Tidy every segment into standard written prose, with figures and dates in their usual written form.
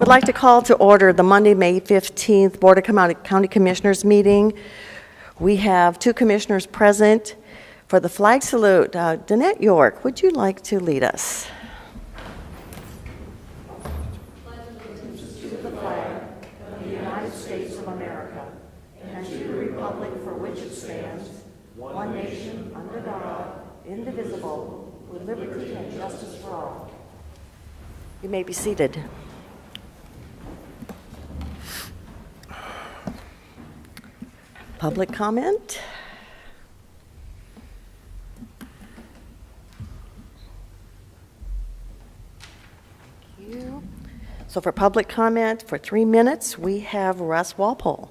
I'd like to call to order the Monday, May 15th Board of County Commissioners meeting. We have two commissioners present. For the flag salute, Danette York, would you like to lead us? Pledge allegiance to the flag of the United States of America and to the republic for which it stands, one nation, under God, indivisible, with liberty and justice for all. You may be seated. Public comment? Thank you. So for public comment, for 3 minutes, we have Russ Walpole.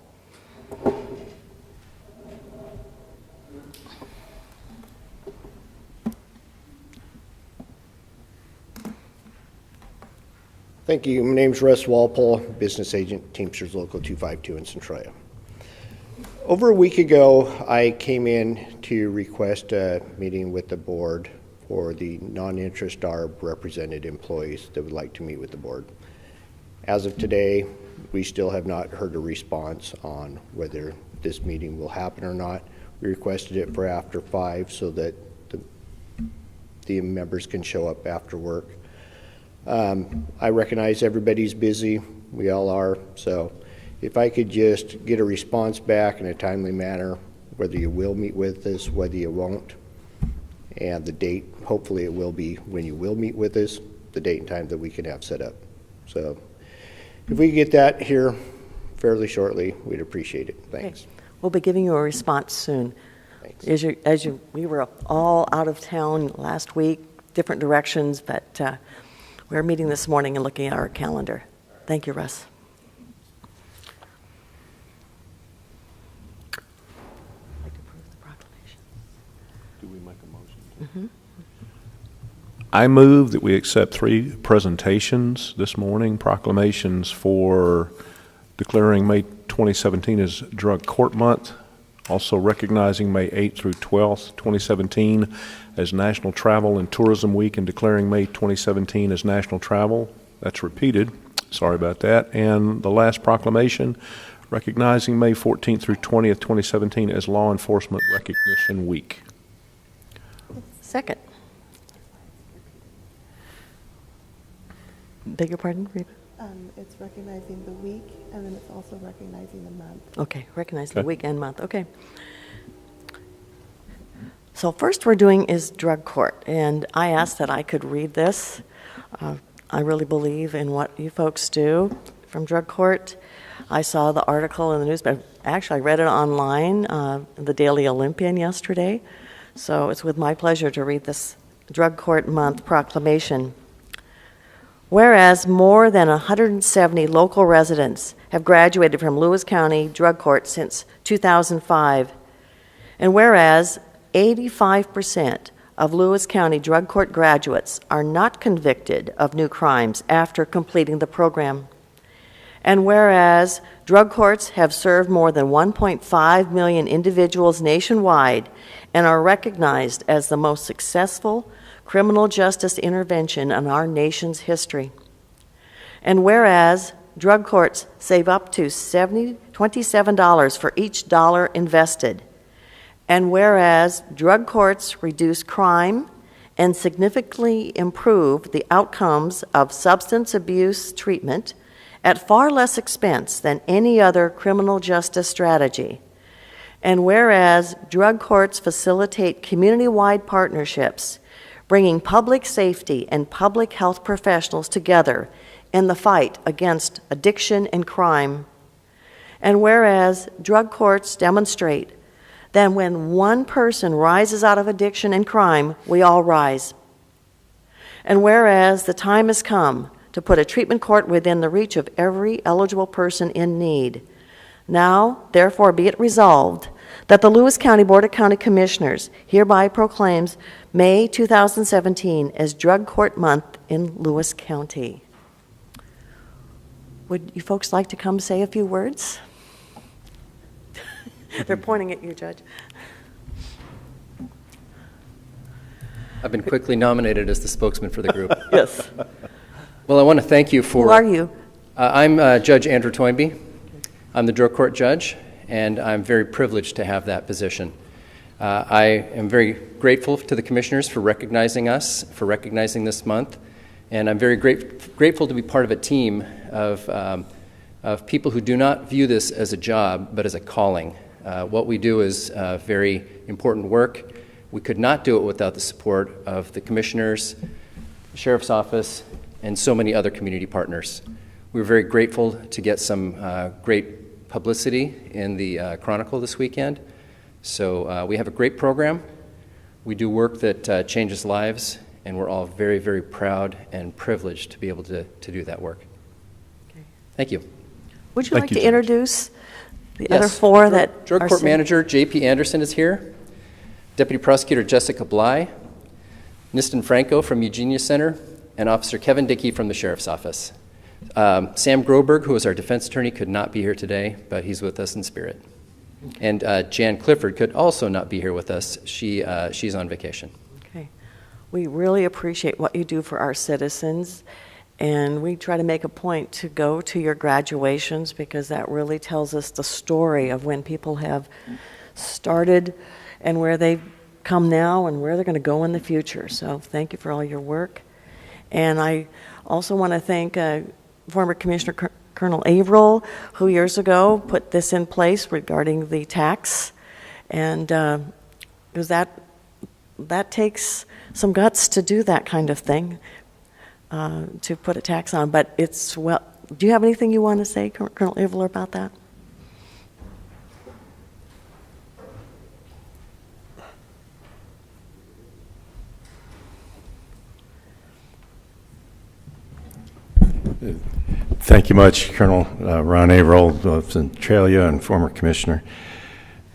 Thank you. My name is Russ Walpole, business agent, Teamsters Local 252 in Centralia. Over a week ago, I came in to request a meeting with the board for the non-interest ARB represented employees that would like to meet with the board. As of today, we still have not heard a response on whether this meeting will happen or not. We requested it for after 5 so that the members can show up after work. I recognize everybody's busy. We all are. So if I could just get a response back in a timely manner, whether you will meet with us, whether you won't, and the date, hopefully it will be when you will meet with us, the date and time that we can have set up. So if we get that here fairly shortly, we'd appreciate it. Thanks. Okay. We'll be giving you a response soon. Thanks. We were all out of town last week, different directions, but we're meeting this morning and looking at our calendar. Thank you, Russ. I'd like to approve the proclamation. Do we make a motion? Mm-hmm. I move that we accept 3 presentations this morning, proclamations for declaring May 2017 as Drug Court Month, also recognizing May 8th through 12th, 2017 as National Travel and Tourism Week and declaring May 2017 as National Travel. That's repeated. Sorry about that. And the last proclamation, recognizing May 14th through 20th, 2017 as Law Enforcement Recognition Week. Second. Beg your pardon, Reba? It's recognizing the week, and then it's also recognizing the month. Okay, recognize the week and month. Okay. So first we're doing is drug court, and I asked that I could read this. I really believe in what you folks do from drug court. I saw the article in the newspaper. Actually, I read it online, the Daily Olympian yesterday. So it's with my pleasure to read this Drug Court Month proclamation. Whereas more than 170 local residents have graduated from Lewis County Drug Court since 2005, and whereas 85% of Lewis County Drug Court graduates are not convicted of new crimes after completing the program, and whereas drug courts have served more than 1.5 million individuals nationwide and are recognized as the most successful criminal justice intervention in our nation's history. And whereas drug courts save up to $27 for each dollar invested, and whereas drug courts reduce crime and significantly improve the outcomes of substance abuse treatment at far less expense than any other criminal justice strategy, and whereas drug courts facilitate community-wide partnerships bringing public safety and public health professionals together in the fight against addiction and crime. And whereas drug courts demonstrate that when one person rises out of addiction and crime, we all rise. And whereas the time has come to put a treatment court within the reach of every eligible person in need, now, therefore, be it resolved that the Lewis County Board of County Commissioners hereby proclaims May 2017 as Drug Court Month in Lewis County. Would you folks like to come say a few words? They're pointing at you, Judge. I've been quickly nominated as the spokesman for the group. Yes. Well, I want to thank you for... Who are you? I'm Judge Andrew Toynbee. I'm the drug court judge, and I'm very privileged to have that position. I am very grateful to the commissioners for recognizing us, for recognizing this month, and I'm very grateful to be part of a team of people who do not view this as a job, but as a calling. What we do is very important work. We could not do it without the support of the commissioners, the sheriff's office, and so many other community partners. We were very grateful to get some great publicity in the Chronicle this weekend. So we have a great program. We do work that changes lives, and we're all very, very proud and privileged to be able to do that work. Okay. Thank you. Would you like to introduce the other four Drug, that Drug are Court Manager J.P. Anderson is here. Deputy Prosecutor Jessica Bly, Niston Franco from Eugenia Center, and Officer Kevin Dickey from the Sheriff's Office. Sam Groberg, who is our defense attorney, could not be here today, but he's with us in spirit. And Jan Clifford could also not be here with us. She's on vacation. Okay. We really appreciate what you do for our citizens, and we try to make a point to go to your graduations because that really tells us the story of when people have started and where they've come now and where they're going to go in the future. So thank you for all your work. And I also want to thank former Commissioner Colonel Averill, who years ago put this in place regarding the tax, and because that takes some guts to do that kind of thing, to put a tax on. But it's, well, do you have anything you want to say, Colonel Averill, about that? Thank you much, Colonel Ron Averill of Centralia and former commissioner.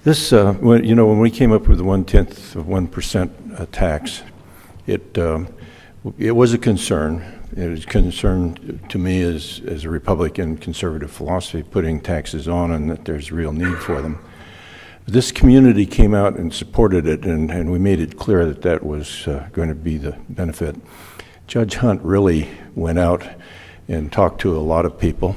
This, when we came up with the 0.1% tax, it was a concern. It was a concern to me as a Republican conservative philosophy, putting taxes on and that there's real need for them. This community came out and supported it, and we made it clear that that was going to be the benefit. Judge Hunt really went out and talked to a lot of people,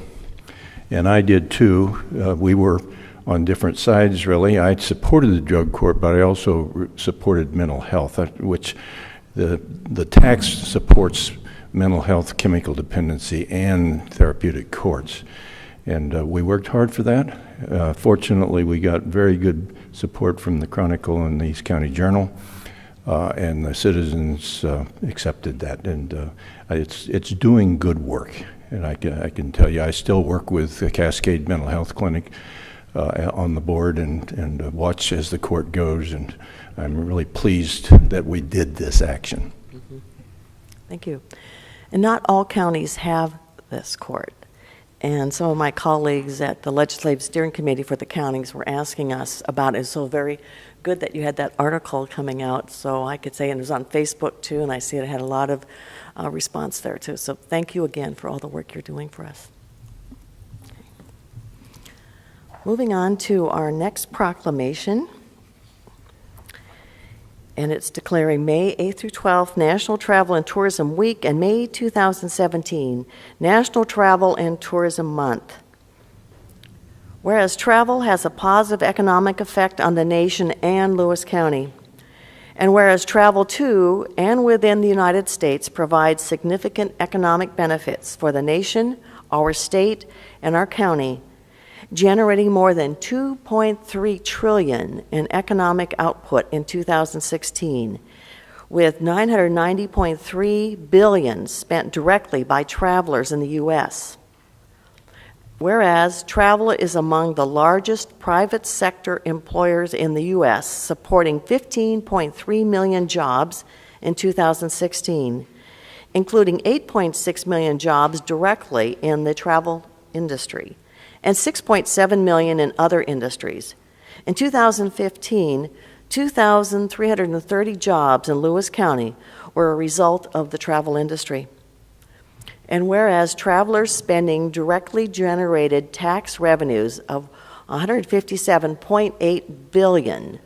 and I did too. We were on different sides, really. I supported the drug court, but I also supported mental health, which the tax supports mental health, chemical dependency, and therapeutic courts. And we worked hard for that. Fortunately, we got very good support from the Chronicle and the East County Journal, and the citizens accepted that. And it's doing good work. And I can tell you, I still work with the Cascade Mental Health Clinic on the board and watch as the court goes. And I'm really pleased that we did this action. Mm-hmm. Thank you. And not all counties have this court. And some of my colleagues at the Legislative Steering Committee for the counties were asking us about it. So very good that you had that article coming out. So I could say, and it was on Facebook too, and I see it had a lot of response there too. So thank you again for all the work you're doing for us. Moving on to our next proclamation. And it's declaring May 8th through 12th National Travel and Tourism Week and May 2017 National Travel and Tourism Month. Whereas travel has a positive economic effect on the nation and Lewis County, and whereas travel to and within the United States provides significant economic benefits for the nation, our state, and our county, generating more than $2.3 trillion in economic output in 2016, with $990.3 billion spent directly by travelers in the U.S. Whereas travel is among the largest private sector employers in the U.S., supporting 15.3 million jobs in 2016, including 8.6 million jobs directly in the travel industry and 6.7 million in other industries. In 2015, 2,330 jobs in Lewis County were a result of the travel industry. And whereas travelers spending directly generated tax revenues of $157.8 billion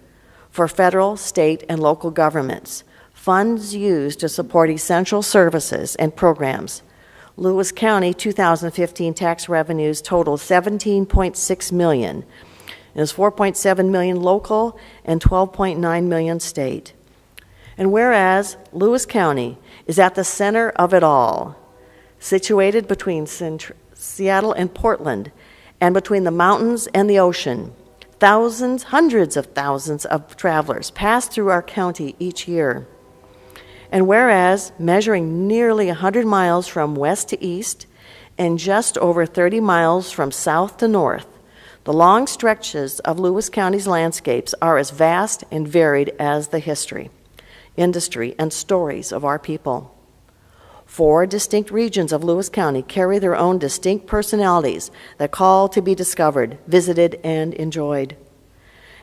for federal, state, and local governments, funds used to support essential services and programs Lewis County 2015 tax revenues totaled $17.6 million. It was $4.7 million local and $12.9 million state. And whereas Lewis County is at the center of it all, situated between Seattle and Portland, and between the mountains and the ocean, thousands, hundreds of thousands of travelers pass through our county each year. And whereas measuring nearly 100 miles from west to east and just over 30 miles from south to north, the long stretches of Lewis County's landscapes are as vast and varied as the history, industry, and stories of our people. 4 distinct regions of Lewis County carry their own distinct personalities that call to be discovered, visited, and enjoyed.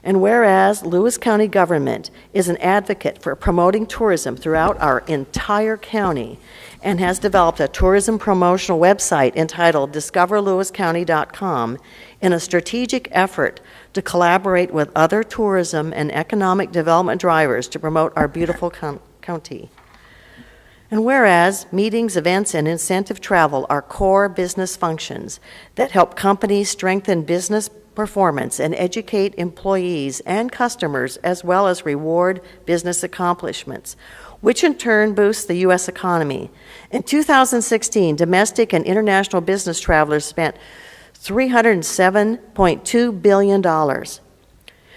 And whereas Lewis County government is an advocate for promoting tourism throughout our entire county and has developed a tourism promotional website entitled discoverlewiscounty.com in a strategic effort to collaborate with other tourism and economic development drivers to promote our beautiful county. And whereas meetings, events, and incentive travel are core business functions that help companies strengthen business performance and educate employees and customers, as well as reward business accomplishments, which in turn boosts the U.S. economy. In 2016, domestic and international business travelers spent $307.2 billion.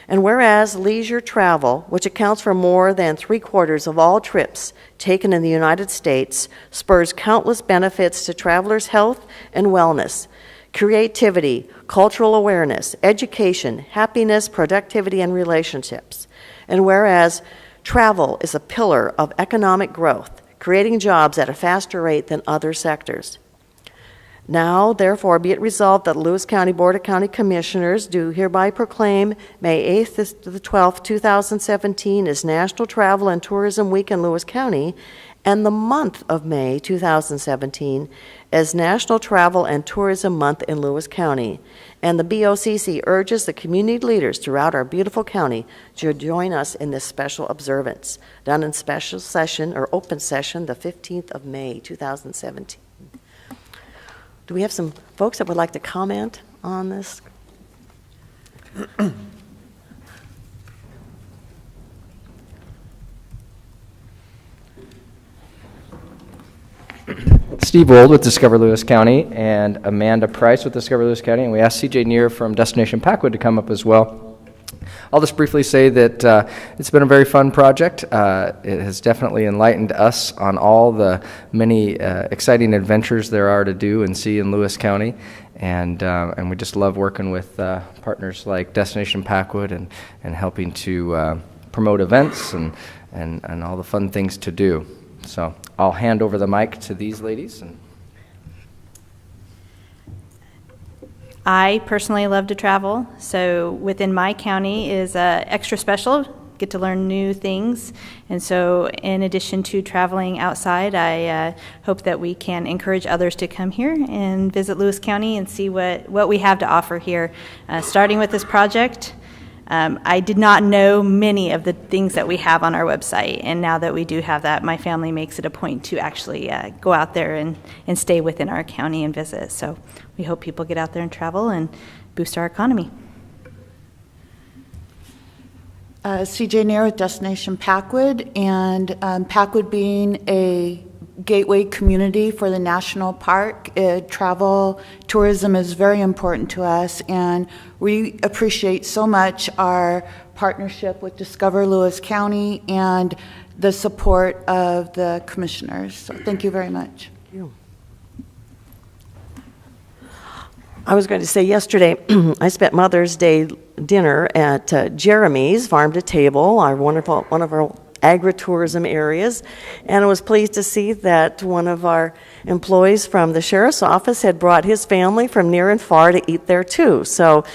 And whereas leisure travel, which accounts for more than 3/4 of all trips taken in the United States, spurs countless benefits to travelers' health and wellness, creativity, cultural awareness, education, happiness, productivity, and relationships. And whereas travel is a pillar of economic growth, creating jobs at a faster rate than other sectors. Now, therefore, be it resolved that the Lewis County Board of County Commissioners do hereby proclaim May 8th to the 12th, 2017 as National Travel and Tourism Week in Lewis County, and the month of May 2017 as National Travel and Tourism Month in Lewis County. And the BOCC urges the community leaders throughout our beautiful county to join us in this special observance, done in special session or open session the 15th of May 2017. Do we have some folks that would like to comment on this? Steve Wold with Discover Lewis County and Amanda Price with Discover Lewis County, and we asked CJ Neer from Destination Packwood to come up as well. I'll just briefly say that it's been a very fun project. It has definitely enlightened us on all the many exciting adventures there are to do and see in Lewis County, and we just love working with partners like Destination Packwood and helping to promote events and all the fun things to do. So I'll hand over the mic to these ladies. I personally love to travel, so within my county is extra special, get to learn new things, and so in addition to traveling outside, I hope that we can encourage others to come here and visit Lewis County and see what we have to offer here. Starting with this project, I did not know many of the things that we have on our website, and now that we do have that, my family makes it a point to actually go out there and stay within our county and visit. So we hope people get out there and travel and boost our economy. CJ Neer with Destination Packwood, and Packwood being a gateway community for the national park, travel tourism is very important to us, and we appreciate so much our partnership with Discover Lewis County and the support of the commissioners. So thank you very much. Thank you. I was going to say yesterday I spent Mother's Day dinner at Jeremy's Farm to Table, one of our agritourism areas, and I was pleased to see that one of our employees from the sheriff's office had brought his family from near and far to eat there too. So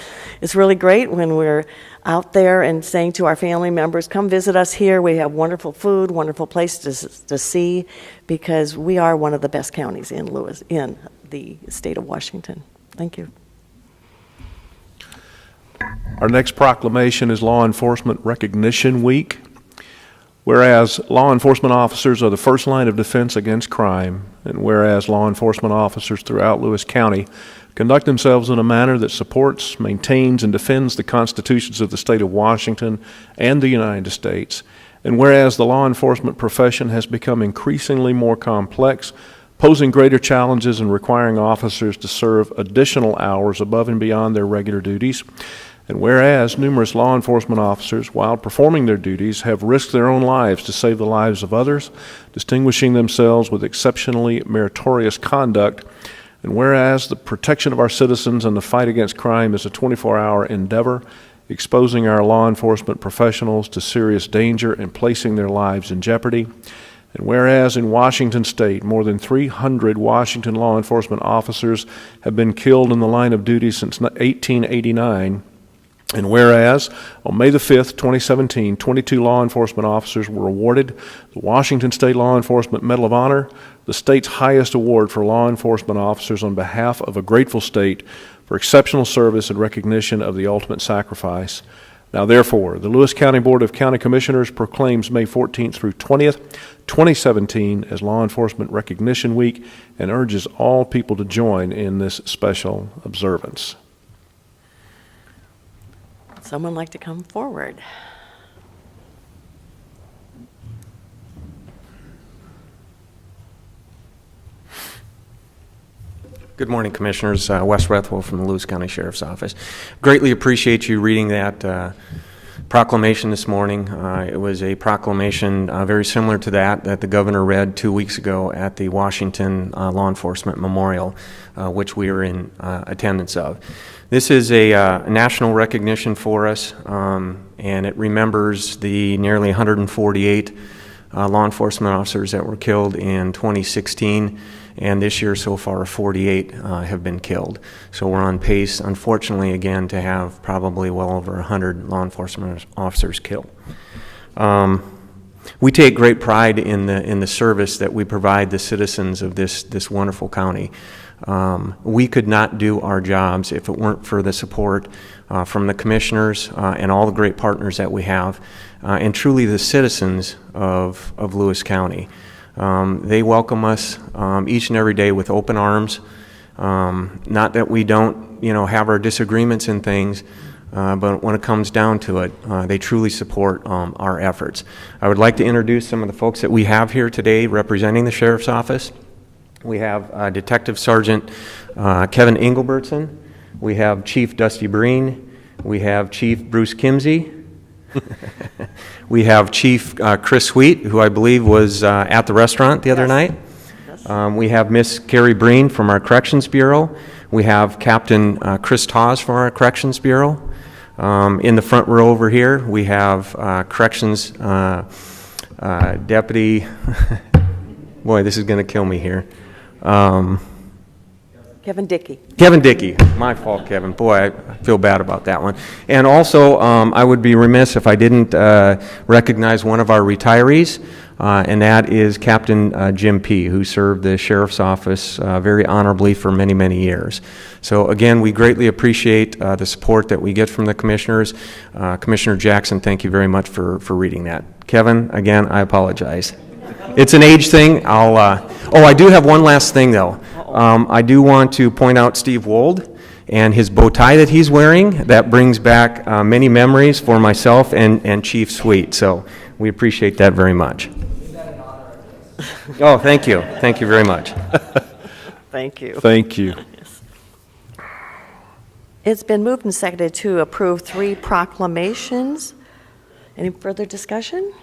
it's really great when we're out there and saying to our family members, come visit us here. We have wonderful food, wonderful places to see, because we are one of the best counties in the state of Washington. Thank you. Our next proclamation is Law Enforcement Recognition Week. Whereas law enforcement officers are the first line of defense against crime, and whereas law enforcement officers throughout Lewis County conduct themselves in a manner that supports, maintains, and defends the constitutions of the state of Washington and the United States, and whereas the law enforcement profession has become increasingly more complex, posing greater challenges and requiring officers to serve additional hours above and beyond their regular duties, and whereas numerous law enforcement officers, while performing their duties, have risked their own lives to save the lives of others, distinguishing themselves with exceptionally meritorious conduct, and whereas the protection of our citizens and the fight against crime is a 24-hour endeavor, exposing our law enforcement professionals to serious danger and placing their lives in jeopardy, and whereas in Washington State, more than 300 Washington law enforcement officers have been killed in the line of duty since 1889, and whereas on May the 5th, 2017, 22 law enforcement officers were awarded the Washington State Law Enforcement Medal of Honor, the state's highest award for law enforcement officers on behalf of a grateful state for exceptional service and recognition of the ultimate sacrifice. Now therefore, the Lewis County Board of County Commissioners proclaims May 14th through 20th, 2017 as Law Enforcement Recognition Week and urges all people to join in this special observance. Someone like to come forward? Good morning, Commissioners. Wes Rethwell from the Lewis County Sheriff's Office. Greatly appreciate you reading that proclamation this morning. It was a proclamation very similar to that the governor read 2 weeks ago at the Washington Law Enforcement Memorial, which we were in attendance of. This is a national recognition for us, and it remembers the nearly 148 law enforcement officers that were killed in 2016, and this year so far 48 have been killed. So we're on pace, unfortunately, again, to have probably well over 100 law enforcement officers killed. We take great pride in the service that we provide the citizens of this wonderful county. We could not do our jobs if it weren't for the support from the commissioners and all the great partners that we have, and truly the citizens of Lewis County. They welcome us each and every day with open arms. Not that we don't, have our disagreements and things, but when it comes down to it, they truly support our efforts. I would like to introduce some of the folks that we have here today representing the Sheriff's Office. We have Detective Sergeant Kevin Engelbertson. We have Chief Dusty Breen. We have Chief Bruce Kimsey. We have Chief Chris Sweet, who I believe was at the restaurant the other night. Yes. We have Miss Carrie Breen from our Corrections Bureau. We have Captain Chris Tawes from our Corrections Bureau. In the front row over here, we have Corrections Deputy. Boy, this is going to kill me here. Kevin Dickey. Kevin Dickey. My fault, Kevin. Boy, I feel bad about that one. And also, I would be remiss if I didn't recognize one of our retirees, and that is Captain Jim P., who served the Sheriff's Office very honorably for many, many years. So again, we greatly appreciate the support that we get from the commissioners. Commissioner Jackson, thank you very much for reading that. Kevin, again, I apologize. It's an age thing. I do have one last thing, though. I do want to point out Steve Wold and his bow tie that he's wearing. That brings back many memories for myself and Chief Sweet. So we appreciate that very much. Oh, thank you. Thank you very much. Thank you. Thank you. It's been moved and seconded to approve 3 proclamations. Any further discussion?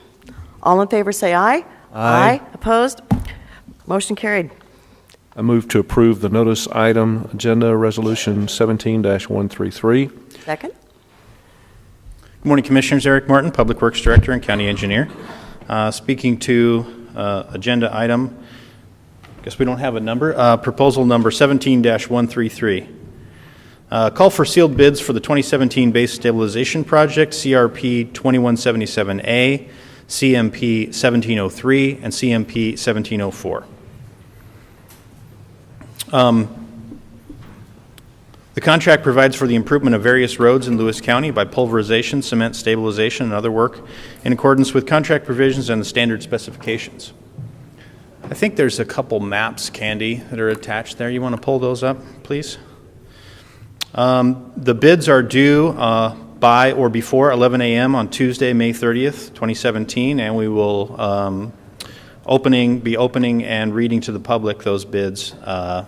All in favor say aye. Aye. Opposed? Motion carried. I move to approve the notice item agenda resolution 17-133. Second. Good morning, Commissioners. Eric Martin, Public Works Director and County Engineer. Speaking to agenda item, I guess we don't have a number, proposal number 17-133. Call for sealed bids for the 2017 Base Stabilization Project, CRP 2177A, CMP 1703, and CMP 1704. The contract provides for the improvement of various roads in Lewis County by pulverization, cement stabilization, and other work in accordance with contract provisions and the standard specifications. I think there's a couple maps, Candy, that are attached there. You want to pull those up, please? The bids are due by or before 11 a.m. on Tuesday, May 30th, 2017, and we will be opening and reading to the public those bids on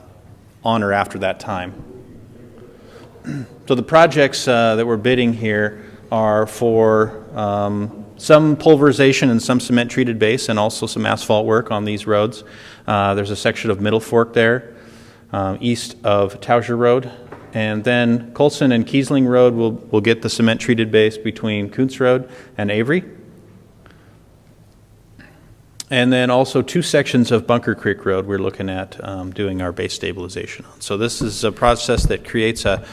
or after that time. So the projects that we're bidding here are for some pulverization and some cement-treated base, and also some asphalt work on these roads. There's a section of Middle Fork there, east of Towser Road. And then Colson and Kiesling Road will get the cement-treated base between Kuntz Road and Avery. And then also 2 sections of Bunker Creek Road we're looking at doing our base stabilization on. So this is a process that creates a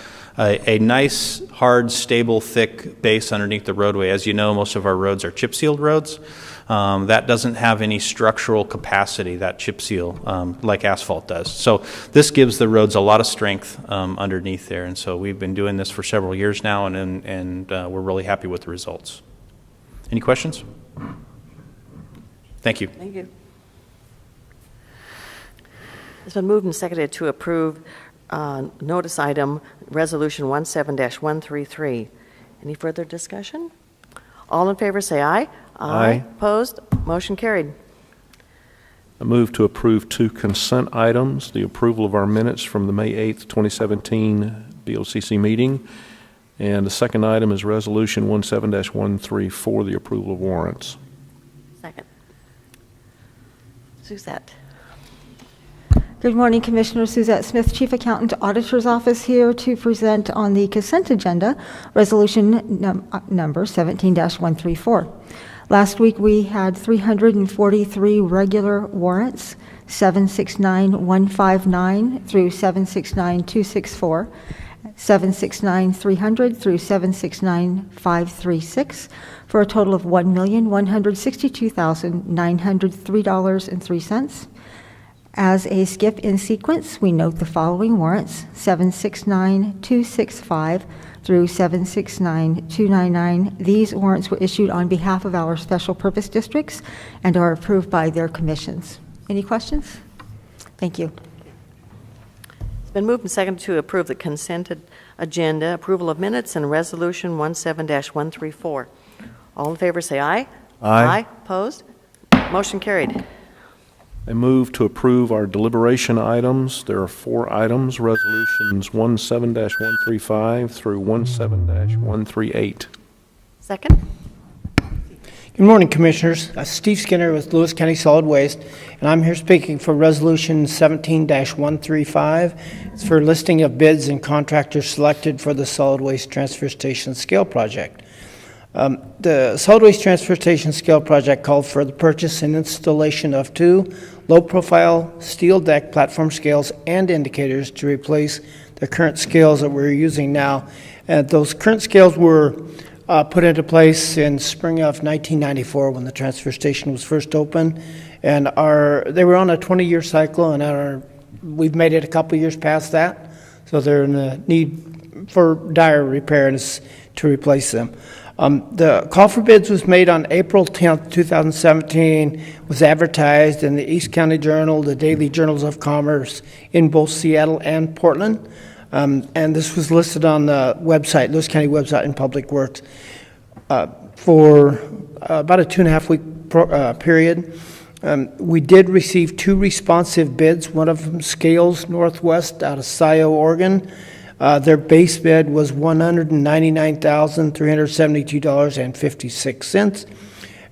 nice, hard, stable, thick base underneath the roadway. As you know, most of our roads are chip-sealed roads. That doesn't have any structural capacity, that chip seal, like asphalt does. So this gives the roads a lot of strength underneath there. And so we've been doing this for several years now, and we're really happy with the results. Any questions? Thank you. Thank you. It's been moved and seconded to approve notice item Resolution 17-133. Any further discussion? All in favor say aye. Aye. Opposed? Motion carried. I move to approve 2 consent items, the approval of our minutes from the May 8th, 2017 BOCC meeting, and the second item is Resolution 17-134, the approval of warrants. Second. Suzette. Good morning, Commissioner. Suzette Smith, Chief Accountant, Auditor's Office, here to present on the consent agenda, Resolution number 17-134. Last week we had 343 regular warrants, 769-159 through 769-264, 769-300 through 769-536, for a total of $1,162,903.03. As a skip in sequence, we note the following warrants: 769-265 through 769-299. These warrants were issued on behalf of our special purpose districts and are approved by their commissions. Any questions? Thank you. It's been moved and seconded to approve the consented agenda, approval of minutes, and Resolution 17-134. All in favor say aye. Aye. Opposed? Motion carried. I move to approve our deliberation items. There are 4 items, Resolutions 17-135 through 17-138. Second. Good morning, Commissioners. Steve Skinner with Lewis County Solid Waste, and I'm here speaking for Resolution 17-135. It's for listing of bids and contractors selected for the Solid Waste Transfer Station Scale Project. The Solid Waste Transfer Station Scale Project called for the purchase and installation of 2 low-profile steel deck platform scales and indicators to replace the current scales that we're using now. Those current scales were put into place in spring of 1994 when the transfer station was first opened, and they were on a 20-year cycle, and we've made it a couple years past that, so they're in the need for dire repair and to replace them. The call for bids was made on April 10th, 2017, was advertised in the East County Journal, the Daily Journals of Commerce in both Seattle and Portland, and this was listed on the website, Lewis County website in Public Works, for about a 2.5-week period. We did receive 2 responsive bids, one of them Scales Northwest out of Scio, Oregon. Their base bid was $199,372.56.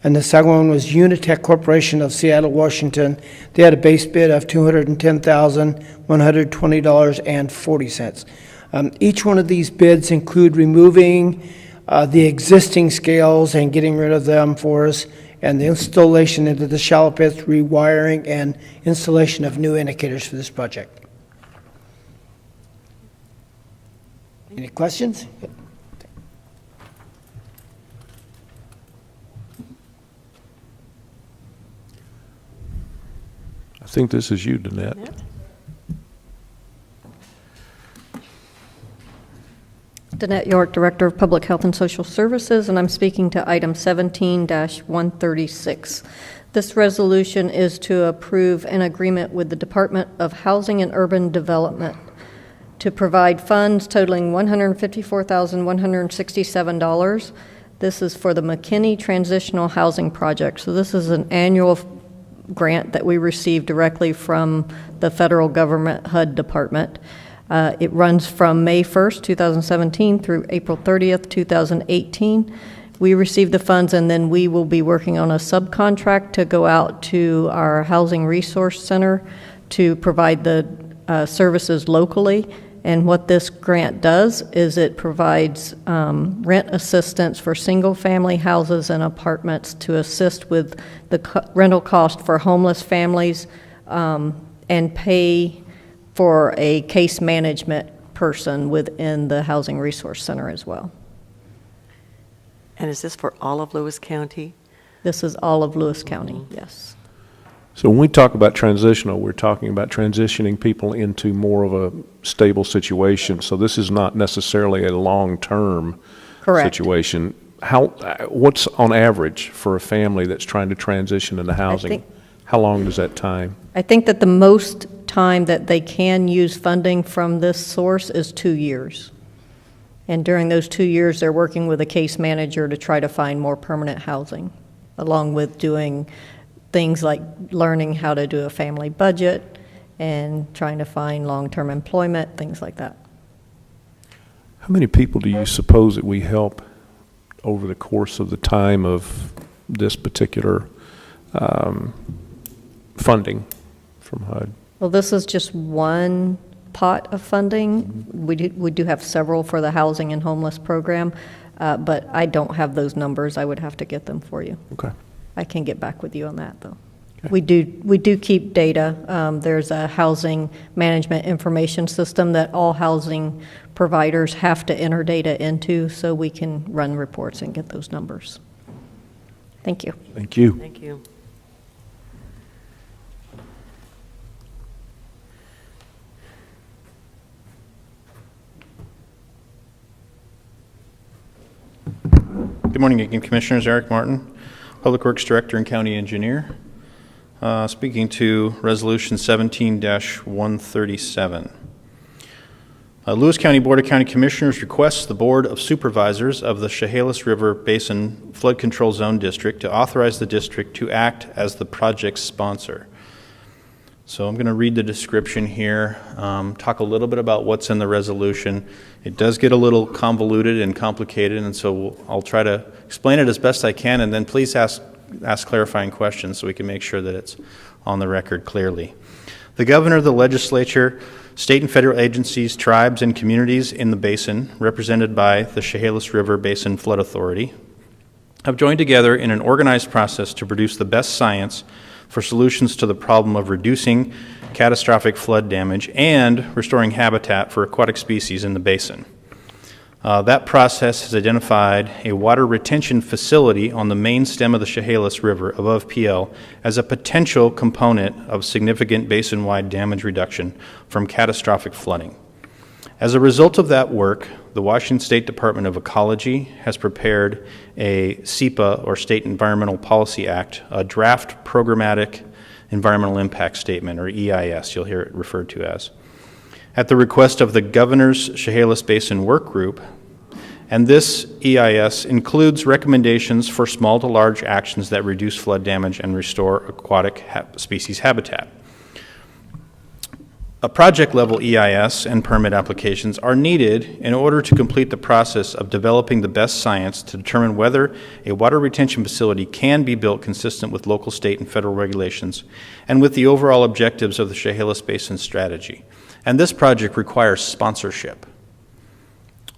And the second one was Unitech Corporation of Seattle, Washington. They had a base bid of $210,120.40. Each one of these bids include removing the existing scales and getting rid of them for us, and the installation into the shallow pits, rewiring, and installation of new indicators for this project. Any questions? I think this is you, Danette. Danette York, Director of Public Health and Social Services, and I'm speaking to item 17-136. This resolution is to approve an agreement with the Department of Housing and Urban Development to provide funds totaling $154,167. This is for the McKinney Transitional Housing Project. So this is an annual grant that we receive directly from the federal government HUD department. It runs from May 1st, 2017 through April 30th, 2018. We receive the funds, and then we will be working on a subcontract to go out to our Housing Resource Center to provide the services locally. And what this grant does is it provides rent assistance for single-family houses and apartments to assist with the rental cost for homeless families and pay for a case management person within the Housing Resource Center as well. And is this for all of Lewis County? This is all of Lewis County, yes. So when we talk about transitional, we're talking about transitioning people into more of a stable situation. So this is not necessarily a long-term situation. What's on average for a family that's trying to transition into housing? How long does that time? I think that the most time that they can use funding from this source is 2 years. And during those 2 years, they're working with a case manager to try to find more permanent housing, along with doing things like learning how to do a family budget and trying to find long-term employment, things like that. How many people do you suppose that we help over the course of the time of this particular funding from HUD? Well, this is just one pot of funding. We do have several for the housing and homeless program, but I don't have those numbers. I would have to get them for you. Okay. I can get back with you on that, though. Okay. We do keep data. There's a housing management information system that all housing providers have to enter data into, so we can run reports and get those numbers. Thank you. Thank you. Thank you. Good morning again, Commissioners. Eric Martin, Public Works Director and County Engineer. Speaking to Resolution 17-137. Lewis County Board of County Commissioners requests the Board of Supervisors of the Chehalis River Basin Flood Control Zone District to authorize the district to act as the project sponsor. So I'm going to read the description here, talk a little bit about what's in the resolution. It does get a little convoluted and complicated, and so I'll try to explain it as best I can, and then please ask clarifying questions so we can make sure that it's on the record clearly. The governor, the legislature, state and federal agencies, tribes, and communities in the basin, represented by the Chehalis River Basin Flood Authority, have joined together in an organized process to produce the best science for solutions to the problem of reducing catastrophic flood damage and restoring habitat for aquatic species in the basin. That process has identified a water retention facility on the main stem of the Chehalis River above PL as a potential component of significant basin-wide damage reduction from catastrophic flooding. As a result of that work, the Washington State Department of Ecology has prepared a SEPA, or State Environmental Policy Act, a draft programmatic environmental impact statement, or EIS, you'll hear it referred to as, at the request of the Governor's Chehalis Basin Work Group. And this EIS includes recommendations for small to large actions that reduce flood damage and restore aquatic species habitat. A project-level EIS and permit applications are needed in order to complete the process of developing the best science to determine whether a water retention facility can be built consistent with local, state, and federal regulations and with the overall objectives of the Chehalis Basin strategy. And this project requires sponsorship.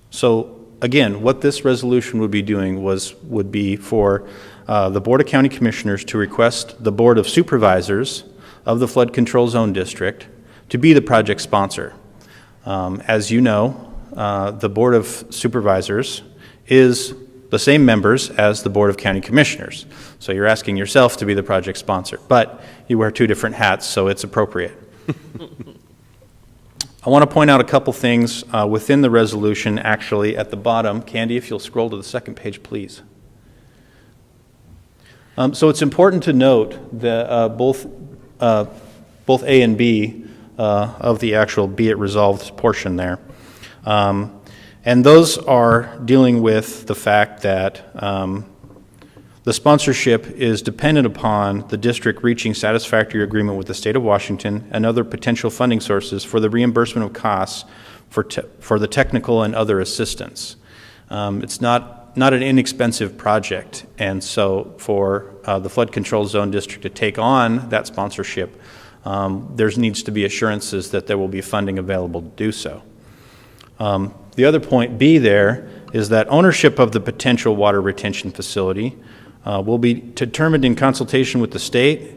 So, again, what this resolution would be doing would be for the Board of County Commissioners to request the Board of Supervisors of the Flood Control Zone District to be the project sponsor. As you know, the Board of Supervisors is the same members as the Board of County Commissioners. So you're asking yourself to be the project sponsor, but you wear two different hats, so it's appropriate. I want to point out a couple things within the resolution, actually, at the bottom. Candy, if you'll scroll to the second page, please. So it's important to note that both A and B of the actual be it resolved portion there. And those are dealing with the fact that the sponsorship is dependent upon the district reaching satisfactory agreement with the state of Washington and other potential funding sources for the reimbursement of costs for the technical and other assistance. It's not an inexpensive project, and so for the flood control zone district to take on that sponsorship, there needs to be assurances that there will be funding available to do so. The other point B there is that ownership of the potential water retention facility will be determined in consultation with the state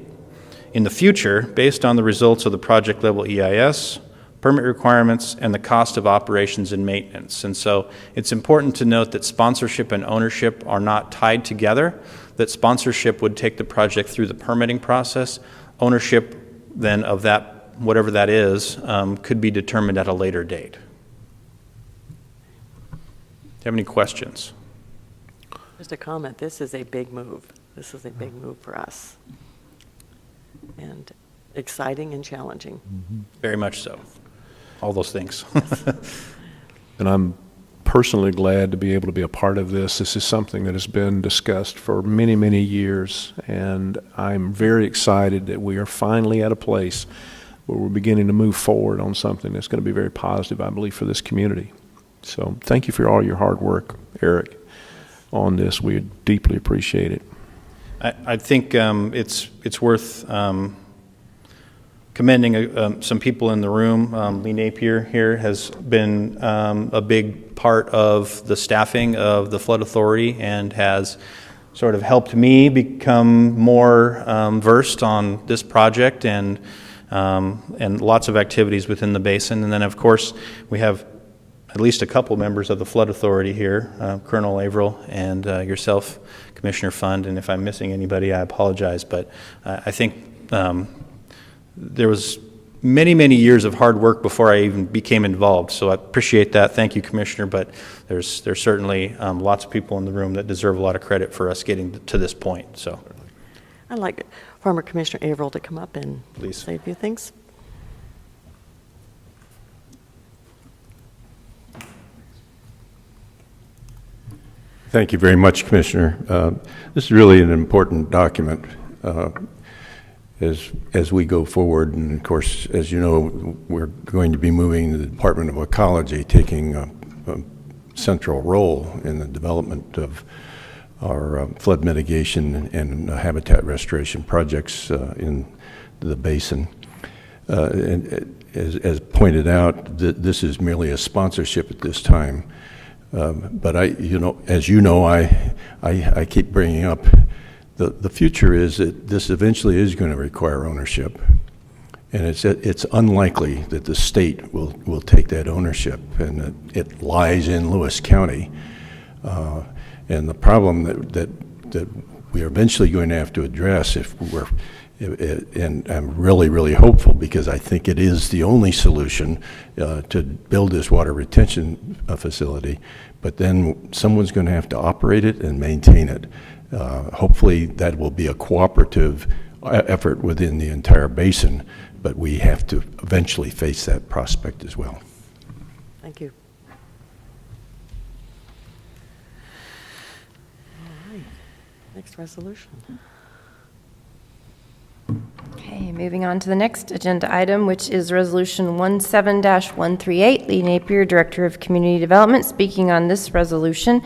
in the future based on the results of the project level EIS, permit requirements, and the cost of operations and maintenance. And so it's important to note that sponsorship and ownership are not tied together, that sponsorship would take the project through the permitting process. Ownership then of that, whatever that is, could be determined at a later date. Do you have any questions? Just a comment, this is a big move. This is a big move for us. And exciting and challenging. Mm-hmm. Very much so. All those things. And I'm personally glad to be able to be a part of this. This is something that has been discussed for many, many years, and I'm very excited that we are finally at a place where we're beginning to move forward on something that's going to be very positive, I believe, for this community. So thank you for all your hard work, Eric, on this. We deeply appreciate it. I think it's worth commending some people in the room. Lee Napier here has been a big part of the staffing of the Flood Authority and has sort of helped me become more versed on this project and lots of activities within the basin. And then, of course, we have at least a couple members of the Flood Authority here, Colonel Averill and yourself, Commissioner Fund. And if I'm missing anybody, I apologize. But I think there was many, many years of hard work before I even became involved. So I appreciate that. Thank you, Commissioner. But there's certainly lots of people in the room that deserve a lot of credit for us getting to this point. So I'd like former Commissioner Averill to come up and please say a few things. Thank you very much, Commissioner. This is really an important document as we go forward. And of course, as you know, we're going to be moving the Department of Ecology, taking a central role in the development of our flood mitigation and habitat restoration projects in the basin. And as pointed out, this is merely a sponsorship at this time. But as you know, I keep bringing up the future is that this eventually is going to require ownership, and it's unlikely that the state will take that ownership, and it lies in Lewis County. And the problem that we are eventually going to have to address and I'm really hopeful, because I think it is the only solution to build this water retention facility, but then someone's going to have to operate it and maintain it. Hopefully that will be a cooperative effort within the entire basin, but we have to eventually face that prospect as well. Thank you. All right, next resolution. Okay, moving on to the next agenda item, which is Resolution 17-138. Lee Napier, Director of Community Development, speaking on this resolution,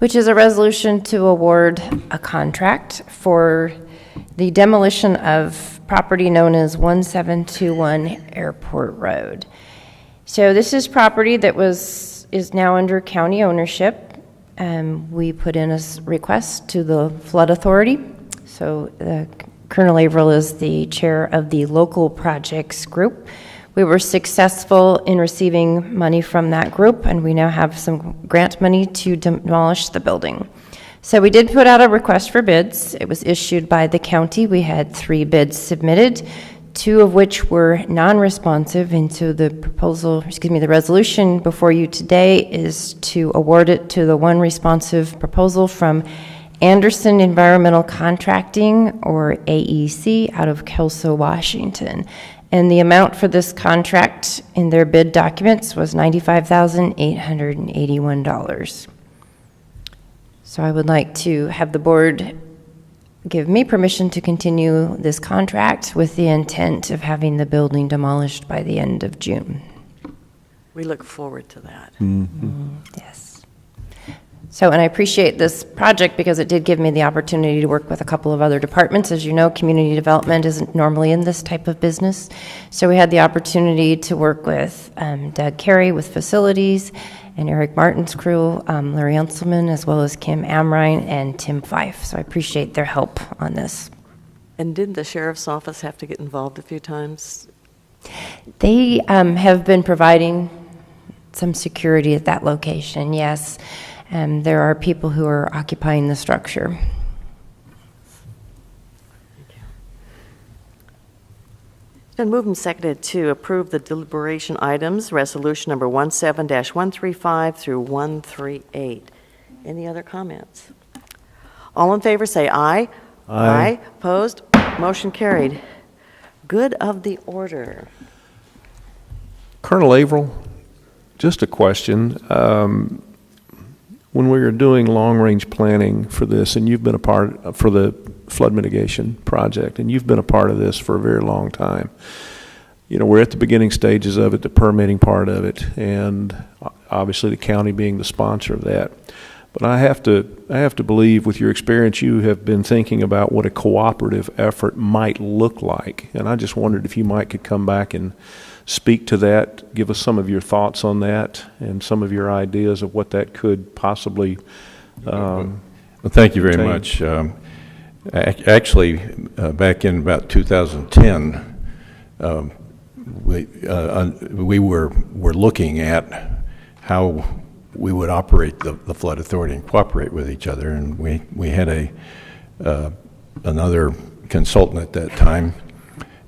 which is a resolution to award a contract for the demolition of property known as 1721 Airport Road. So this is property that is now under county ownership. We put in a request to the Flood Authority. So Colonel Averill is the chair of the local projects group. We were successful in receiving money from that group, and we now have some grant money to demolish the building. So we did put out a request for bids. It was issued by the county. We had 3 bids submitted, 2 of which were non-responsive, and so the resolution before you today is to award it to the one responsive proposal from Anderson Environmental Contracting, or AEC, out of Kelso, Washington. And the amount for this contract in their bid documents was $95,881. So I would like to have the board give me permission to continue this contract with the intent of having the building demolished by the end of June. We look forward to that. Yes. So, and I appreciate this project because it did give me the opportunity to work with a couple of other departments. As you know, community development isn't normally in this type of business. So we had the opportunity to work with Doug Carey with facilities, and Eric Martin's crew, Larry Unselman, as well as Kim Amrine and Tim Fife. So I appreciate their help on this. And didn't the sheriff's office have to get involved a few times? They have been providing some security at that location, yes. There are people who are occupying the structure. It's been moved and seconded to approve the deliberation items, resolution number 17-135 through 138. Any other comments? All in favor say aye. Aye. Opposed? Motion carried. Good of the order. Colonel Averill, just a question. When we were doing long-range planning for this, and you've been a part for the flood mitigation project, and you've been a part of this for a very long time. You know, we're at the beginning stages of it, the permitting part of it, and obviously the county being the sponsor of that. But I have to believe, with your experience, you have been thinking about what a cooperative effort might look like. And I just wondered if you could come back and speak to that, give us some of your thoughts on that, and some of your ideas of what that could possibly. Well, thank you very much. Actually, back in about 2010, we were looking at how we would operate the flood authority and cooperate with each other, and we had another consultant at that time.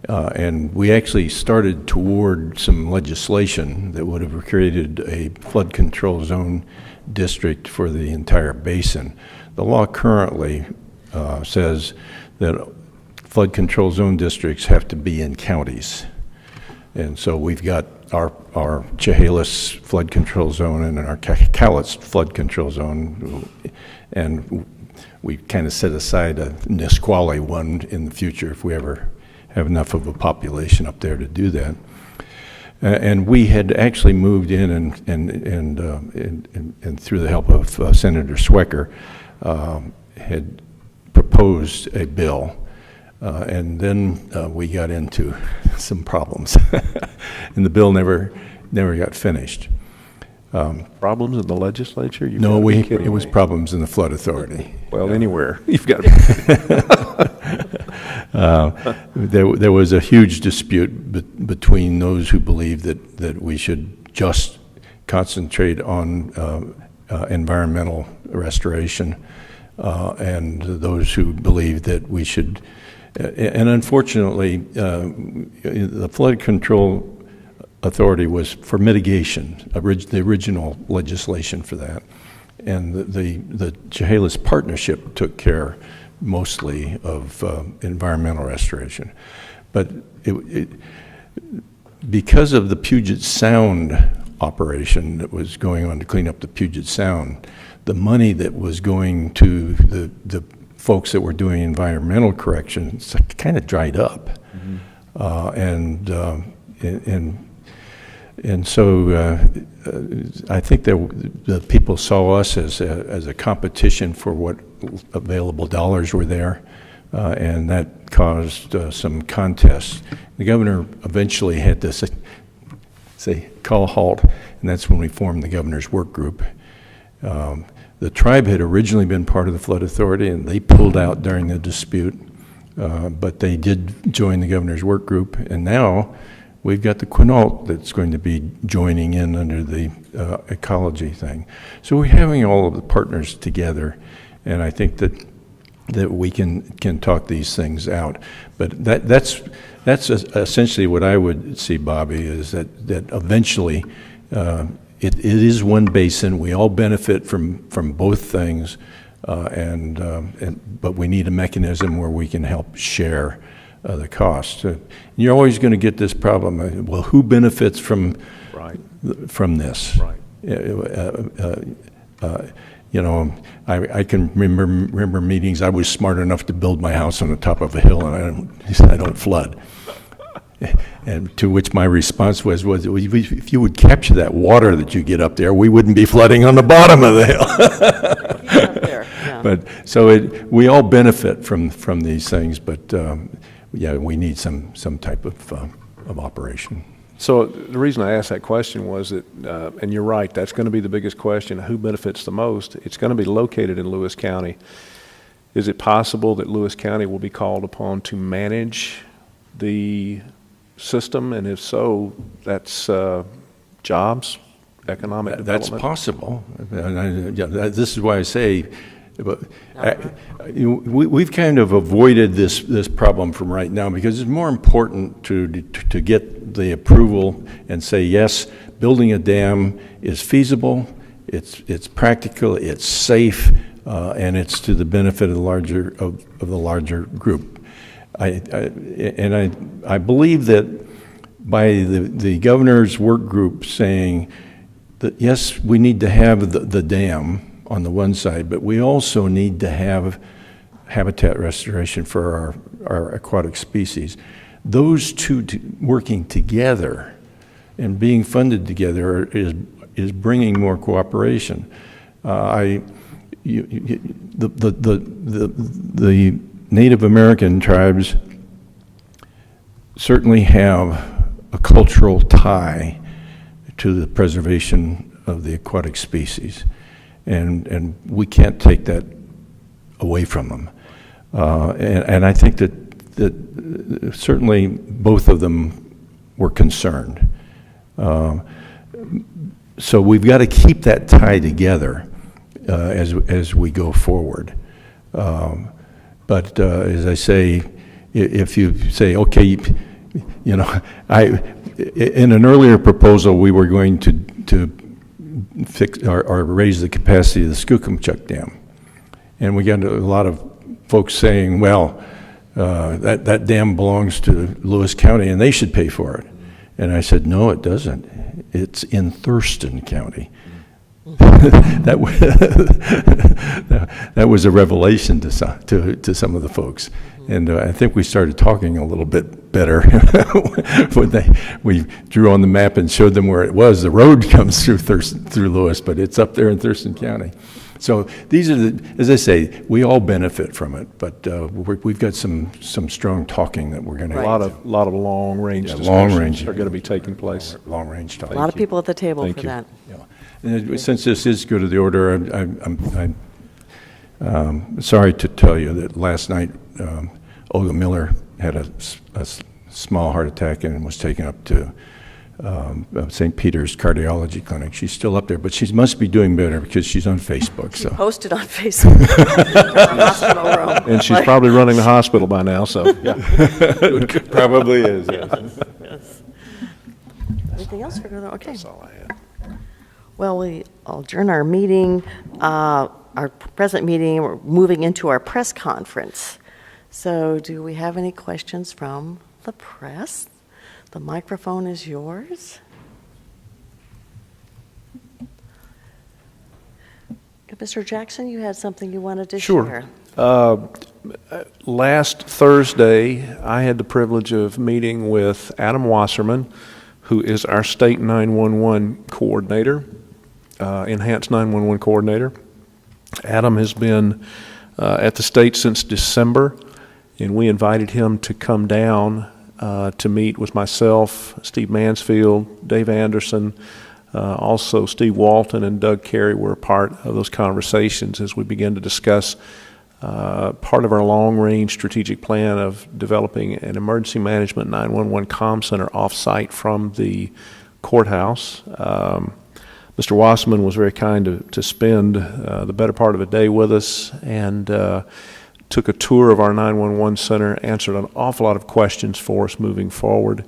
And we actually started toward some legislation that would have created a flood control zone district for the entire basin. The law currently says that flood control zone districts have to be in counties. And so we've got our Chehalis flood control zone and our Chehalis flood control zone, and we kind of set aside a Nisqually one in the future if we ever have enough of a population up there to do that. And we had actually moved in and through the help of Senator Swecker, had proposed a bill. And then we got into some problems, and the bill never got finished. Problems in the legislature? No, it was problems in the flood authority. Well, anywhere you've got. There was a huge dispute between those who believed that we should just concentrate on environmental restoration, and those who believed that we should. And unfortunately, the flood control authority was for mitigation, the original legislation for that. And the Chehalis partnership took care mostly of environmental restoration. But because of the Puget Sound operation that was going on to clean up the Puget Sound, the money that was going to the folks that were doing environmental corrections kind of dried up. And so I think the people saw us as a competition for what available dollars were there, and that caused some contests. The governor eventually had to say call a halt, and that's when we formed the governor's work group. The tribe had originally been part of the flood authority, and they pulled out during the dispute, but they did join the governor's work group, and now we've got the Quinault that's going to be joining in under the ecology thing. So we're having all of the partners together, and I think that we can talk these things out. But that's essentially what I would see, Bobby, is that eventually it is one basin. We all benefit from both things. but we need a mechanism where we can help share the cost. You're always going to get this problem. Well, who benefits from this? Right. I can remember meetings. I was smart enough to build my house on the top of a hill, and I don't flood. And to which my response was, if you would capture that water that you get up there, we wouldn't be flooding on the bottom of the hill. But so we all benefit from these things, but we need some type of operation. So the reason I asked that question was that, and you're right, that's going to be the biggest question, who benefits the most? It's going to be located in Lewis County. Is it possible that Lewis County will be called upon to manage the system? And if so, that's jobs, economic development? That's possible. This is why I say, we've kind of avoided this problem from right now, because it's more important to get the approval and say, yes, building a dam is feasible, it's practical, it's safe, and it's to the benefit of the larger group. I believe that by the governor's work group saying that, yes, we need to have the dam on the one side, but we also need to have habitat restoration for our aquatic species. Those two working together and being funded together is bringing more cooperation. The Native American tribes certainly have a cultural tie to the preservation of the aquatic species. And we can't take that away from them. And I think that certainly both of them were concerned. So we've got to keep that tie together as we go forward. But as I say, if you say, okay, in an earlier proposal, we were going to fix or raise the capacity of the Skookumchuck Dam. And we got a lot of folks saying, well, that dam belongs to Lewis County and they should pay for it. And I said, no, it doesn't. It's in Thurston County. That was a revelation to some of the folks. And I think we started talking a little bit better when we drew on the map and showed them where it was. The road comes through Lewis, but it's up there in Thurston County. So these are as I say, we all benefit from it, but we've got some strong talking that we're going to have. A lot of long-range discussions are going to be taking place. Long-range talking. A lot of people at the table for that. Yeah. And since this is good to the order, I'm sorry to tell you that last night Olga Miller had a small heart attack and was taken up to St. Peter's Cardiology Clinic. She's still up there, but she must be doing better because she's on Facebook. She posted on Facebook. Hospital room. And she's probably running the hospital by now, so yeah. Probably is, yes. Yes. Anything else? Okay. That's all I had. Well, I'll adjourn our meeting, our present meeting. We're moving into our press conference. So do we have any questions from the press? The microphone is yours. Mr. Jackson, you had something you wanted to share. Sure. Last Thursday, I had the privilege of meeting with Adam Wasserman, who is our state 911 coordinator, enhanced 911 coordinator. Adam has been at the state since December, and we invited him to come down to meet with myself, Steve Mansfield, Dave Anderson, also Steve Walton and Doug Carey were a part of those conversations as we began to discuss part of our long-range strategic plan of developing an emergency management 911 comm center off-site from the courthouse. Mr. Wasserman was very kind to spend the better part of a day with us and took a tour of our 911 center, answered an awful lot of questions for us moving forward.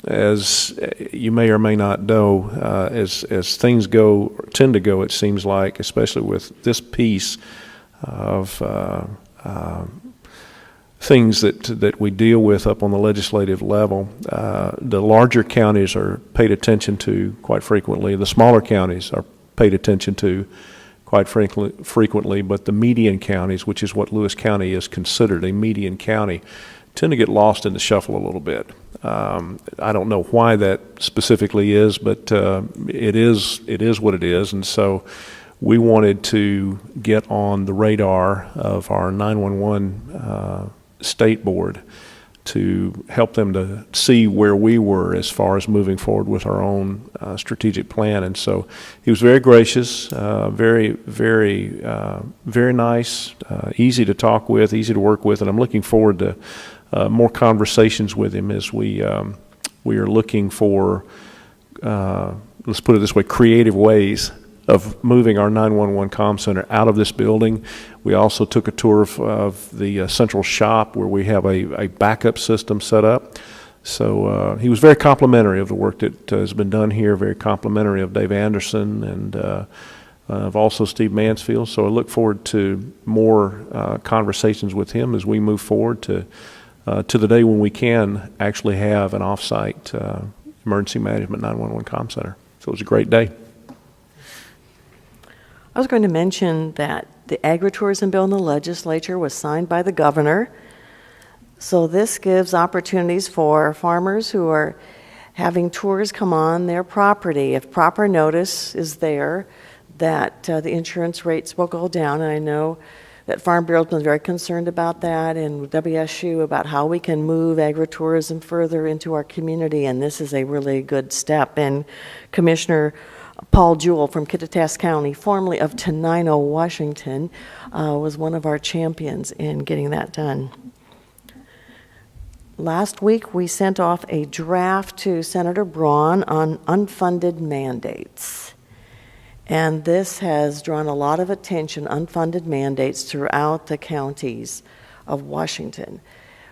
as you may or may not know, as things tend to go, it seems like, especially with this piece of things that we deal with up on the legislative level, the larger counties are paid attention to quite frequently. The smaller counties are paid attention to quite frequently, but the median counties, which is what Lewis County is considered a median county, tend to get lost in the shuffle a little bit. I don't know why that specifically is, but it is what it is, and so we wanted to get on the radar of our 911 state board to help them to see where we were as far as moving forward with our own strategic plan. And so he was very gracious, very nice, easy to talk with, easy to work with, and I'm looking forward to more conversations with him as we are looking for, let's put it this way, creative ways of moving our 911 comm center out of this building. We also took a tour of the central shop where we have a backup system set up. So he was very complimentary of the work that has been done here, very complimentary of Dave Anderson and of also Steve Mansfield. So I look forward to more conversations with him as we move forward to the day when we can actually have an off-site emergency management 911 comm center. So it was a great day. I was going to mention that the agritourism bill in the legislature was signed by the governor. So this gives opportunities for farmers who are having tours come on their property. If proper notice is there, that the insurance rates will go down. And I know that Farm Bureau's been very concerned about that, and WSU about how we can move agritourism further into our community, and this is a really good step. And Commissioner Paul Jewell from Kittitas County, formerly of Tenino, Washington, was one of our champions in getting that done. Last week, we sent off a draft to Senator Braun on unfunded mandates. And this has drawn a lot of attention, unfunded mandates throughout the counties of Washington.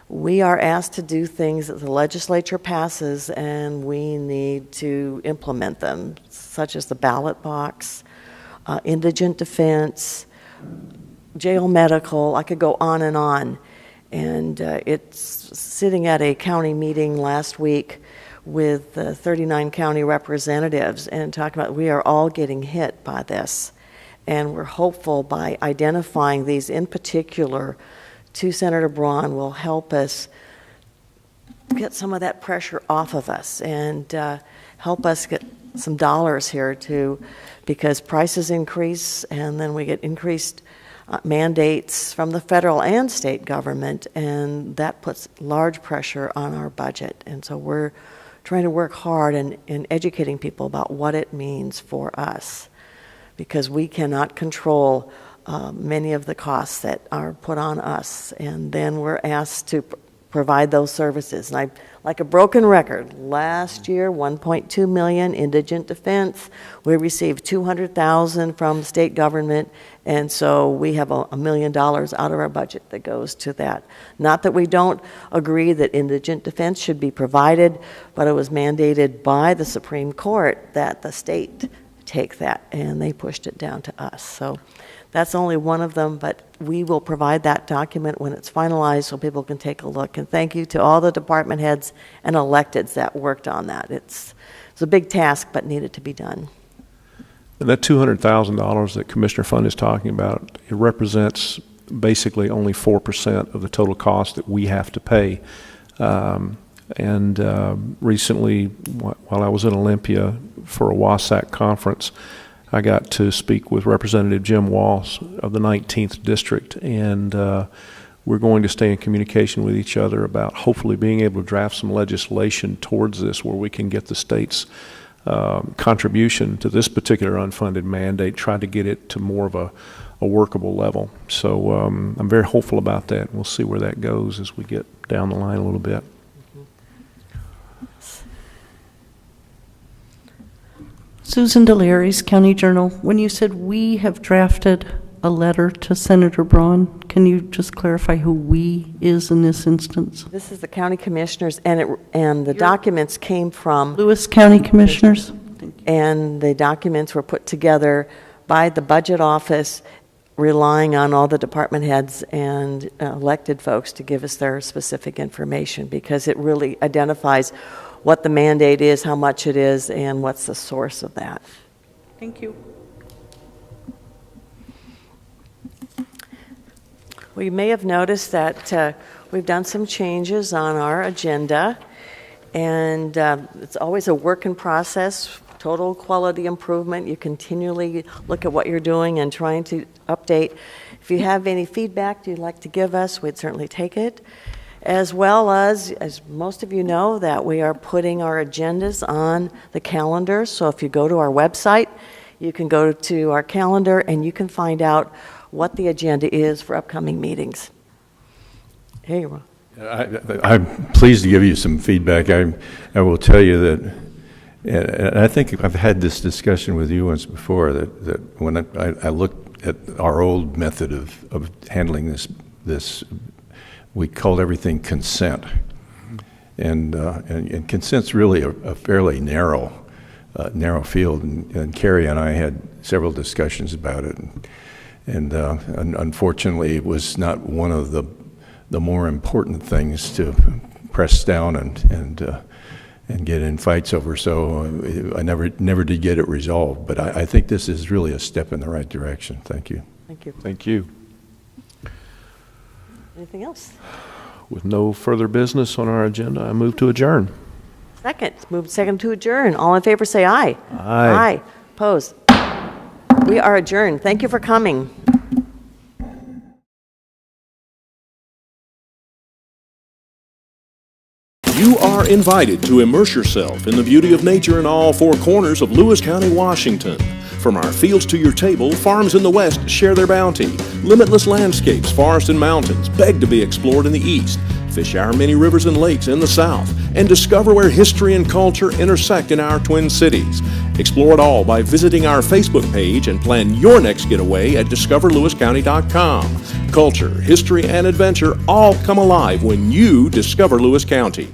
We are asked to do things that the legislature passes, and we need to implement them, such as the ballot box, indigent defense, jail medical. I could go on and on. And it's sitting at a county meeting last week with 39 county representatives and talking about we are all getting hit by this. And we're hopeful by identifying these in particular to Senator Braun will help us get some of that pressure off of us and help us get some dollars here too, because prices increase and then we get increased mandates from the federal and state government, and that puts large pressure on our budget. And so we're trying to work hard in educating people about what it means for us, because we cannot control many of the costs that are put on us, and then we're asked to provide those services. And I, like a broken record, last year, $1.2 million indigent defense. We received $200,000 from state government, and so we have $1 million out of our budget that goes to that. Not that we don't agree that indigent defense should be provided, but it was mandated by the Supreme Court that the state take that, and they pushed it down to us. So that's only one of them, but we will provide that document when it's finalized so people can take a look. And thank you to all the department heads and electeds that worked on that. It's a big task, but needed to be done. And that $200,000 that Commissioner Fund is talking about, it represents basically only 4% of the total cost that we have to pay. Recently, while I was in Olympia for a WASAC conference, I got to speak with Representative Jim Walsh of the 19th District, and we're going to stay in communication with each other about hopefully being able to draft some legislation towards this where we can get the state's contribution to this particular unfunded mandate, try to get it to more of a workable level. So I'm very hopeful about that. We'll see where that goes as we get down the line a little bit. Susan Deliri's County Journal, when you said we have drafted a letter to Senator Braun? Can you just clarify who "we" is in this instance? This is the county commissioners, and the documents came from Lewis County Commissioners. and the documents were put together by the budget office, relying on all the department heads and elected folks to give us their specific information, because it really identifies what the mandate is, how much it is, and what's the source of that. Thank you. Well, you may have noticed that we've done some changes on our agenda, and it's always a work in process, total quality improvement. You continually look at what you're doing and trying to update. If you have any feedback you'd like to give us, we'd certainly take it. As well as most of you know, that we are putting our agendas on the calendar. So if you go to our website, you can go to our calendar and you can find out what the agenda is for upcoming meetings. Here you are. I'm pleased to give you some feedback. I will tell you that, and I think I've had this discussion with you once before, that when I looked at our old method of handling this, we called everything consent. And consent's really a fairly narrow field, and Carrie and I had several discussions about it. And unfortunately, it was not one of the more important things to press down and get in fights over. So I never did get it resolved. But I think this is really a step in the right direction. Thank you. Thank you. Thank you. Anything else? With no further business on our agenda, I move to adjourn. Second. Move second to adjourn. All in favor say aye. Aye. Aye. Opposed? We are adjourned. Thank you for coming. You are invited to immerse yourself in the beauty of nature in all four corners of Lewis County, Washington. From our fields to your table, farms in the west share their bounty. Limitless landscapes, forests and mountains beg to be explored in the east. Fish our many rivers and lakes in the south, and discover where history and culture intersect in our twin cities. Explore it all by visiting our Facebook page and plan your next getaway at discoverlewiscounty.com. Culture, history, and adventure all come alive when you discover Lewis County.